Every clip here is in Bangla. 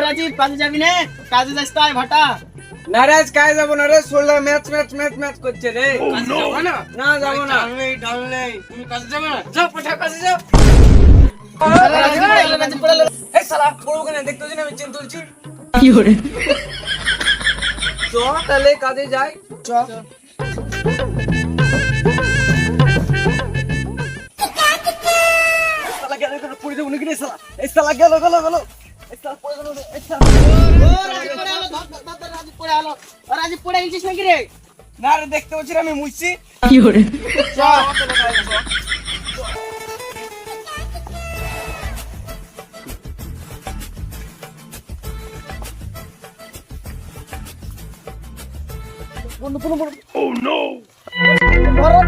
রাজীব কাজে যাবি না? কাজে যাস তাই ভাটা। না রে আজ কাজ যাবো না রে, শোল্ডার ম্যাচ করছে রে। কাজে যাবো না? না যাবো না। ডাল নেই। তুমি কাজে যাবে না? যাও পাঠা কাজে যাও। রাজীব পড়ালো। এই শালা পড়বো কেন, দেখতে হচ্ছে না আমি চেন তুলছি। কি করে চ তাহলে কাজে যাই। চ। শালা গেল কেন, পড়ে যাবো নাকি রে শালা। এই শালা গেল। এই শালা পড়ে গেল রে, এই শালা। রাজীব পড়ে আলো, ধর, রাজীব পড়ে আলো। রাজীব পড়ে গেছিস নাকি রে? না রে, দেখতে হচ্ছে না আমি মুছছি। কি করে চ।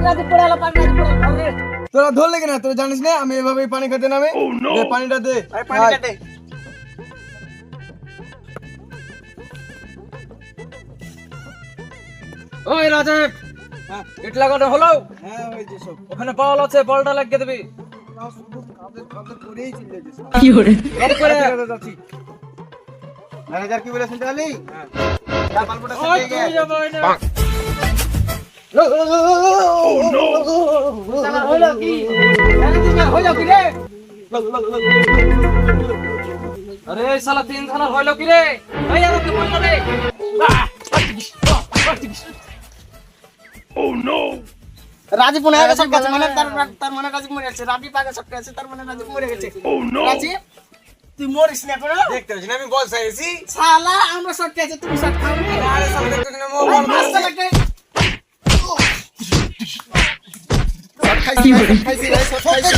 রাজীব পড়ে আলো, রাজীব পড়ে আলো রে। তোরা ধরলে কেন, তোরা জানিস না আমি এভাবেই পানি খেতে নামে। দে পানিটা দে। আরে পানিটা দে। ওই রাজীব, ইট লাগানো হলো? হ্যাঁ হয়েছে সব। ওখানে বল আছে, বলটা লাগিয়ে দিবি। কি করে সব করে যাচ্ছি। ম্যানেজার কি বলে শুনতে পারলি? যা পালপোটা ওই সেটে তুই গে। যাবো না। শালা হলো কি? ম্যানেজার হলো কি রে? আরে শালা তিন থানা হইলো কি রে? এই আর কি বললো রে? রাজীব মনে হয় সব গেছে, মানে তার মানে রাজীব মরে গেছে। রাজীব আগে সব গেছে, তার মানে রাজীব মরে গেছে। রাজীব তুই মরিস না কোনো? দেখতে হচ্ছে না আমি বল চাইছি। শালা আমরা সব গেছে, তুমি সব খাওনি। আরে শালা দেখতে হচ্ছে না ওই মোবাইল মাস্টার লাগে। কি করে খাইছি রে, সব খাইছি।